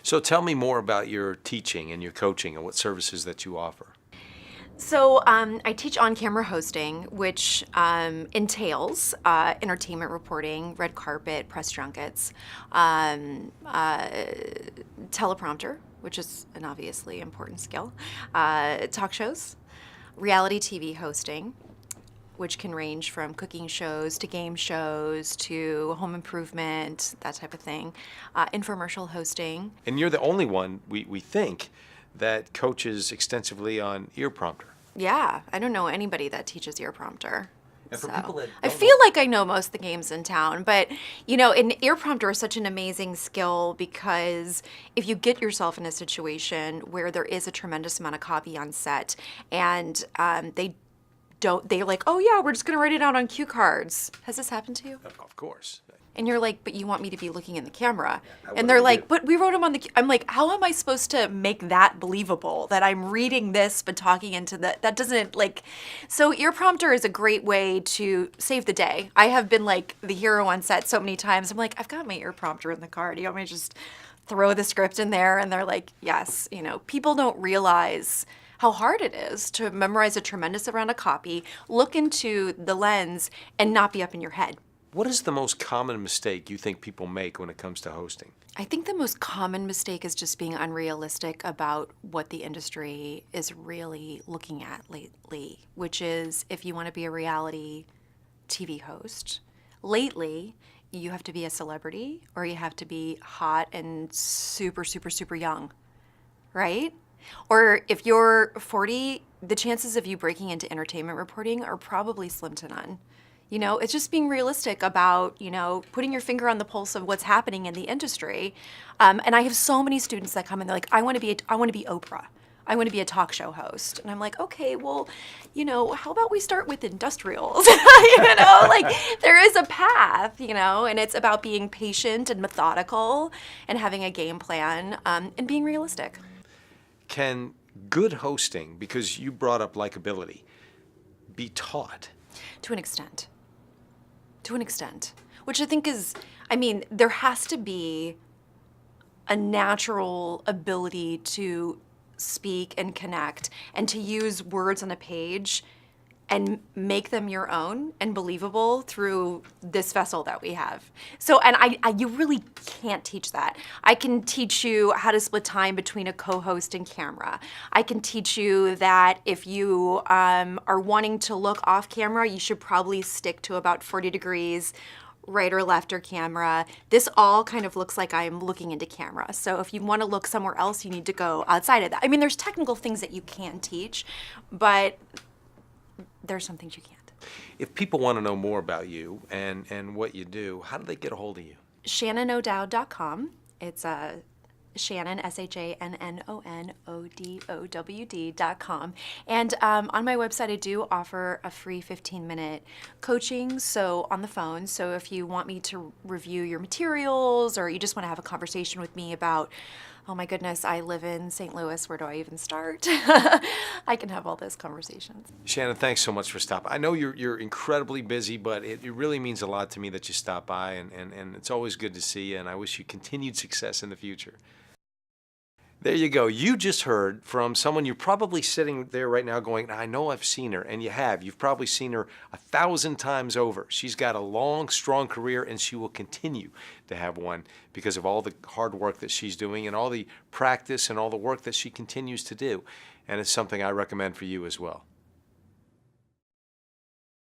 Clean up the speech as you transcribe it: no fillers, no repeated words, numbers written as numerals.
So tell me more about your teaching and your coaching and what services that you offer. So I teach on-camera hosting, which entails entertainment reporting, red carpet, press junkets, teleprompter, which is an obviously important skill, talk shows, reality TV hosting, which can range from cooking shows to game shows to home improvement, that type of thing, infomercial hosting. And you're the only one, we think, that coaches extensively on ear prompter. Yeah, I don't know anybody that teaches ear prompter. And for So people that I don't feel know, like I know most of the games in town, but an ear prompter is such an amazing skill because if you get yourself in a situation where there is a tremendous amount of copy on set and they're like, oh yeah, we're just gonna write it out on cue cards. Has this happened to you? of course. And you're like, but you want me to be looking in the camera. Yeah, And they're like, do? but we wrote them on the, I'm like, how am I supposed to make that believable? That I'm reading this but talking into that doesn't so ear prompter is a great way to save the day. I have been like the hero on set so many times. I'm like, I've got my ear prompter in the car. Do you want me to just throw the script in there? And they're like, yes. People don't realize how hard it is to memorize a tremendous amount of copy, look into the lens, and not be up in your head. What is the most common mistake you think people make when it comes to hosting? I think the most common mistake is just being unrealistic about what the industry is really looking at lately, which is if you want to be a reality TV host, lately you have to be a celebrity or you have to be hot and super, super, super young, right? Or if you're 40, the chances of you breaking into entertainment reporting are probably slim to none. It's just being realistic about, putting your finger on the pulse of what's happening in the industry. And I have so many students that come and they're like, I want to be Oprah. I want to be a talk show host. And I'm like, okay, well, how about we start with industrials? There is a path, and it's about being patient and methodical and having a game plan and being realistic. Can good hosting, because you brought up likability, be taught? To an extent. Which I think is, there has to be a natural ability to speak and connect and to use words on a page and make them your own and believable through this vessel that we have. So, and you really can't teach that. I can teach you how to split time between a co-host and camera. I can teach you that if you are wanting to look off camera, you should probably stick to about 40 degrees, right or left or camera. This all kind of looks like I'm looking into camera. So if you want to look somewhere else, you need to go outside of that. There's technical things that you can teach, but there's some things you can't. If people want to know more about you and what you do, how do they get a hold of you? ShannonO'Dowd.com. It's Shannon, ShannonO'Dowd.com. And on my website, I do offer a free 15-minute coaching, so on the phone. So if you want me to review your materials or you just want to have a conversation with me about, oh my goodness, I live in St. Louis, where do I even start? I can have all those conversations. Shannon, thanks so much for stopping. I know you're incredibly busy, but it really means a lot to me that you stop by, and it's always good to see you, and I wish you continued success in the future. There you go. You just heard from someone you're probably sitting there right now going, I know I've seen her, and you have. You've probably seen her 1,000 times over. She's got a long, strong career, and she will continue to have one because of all the hard work that she's doing and all the practice and all the work that she continues to do. And it's something I recommend for you as well.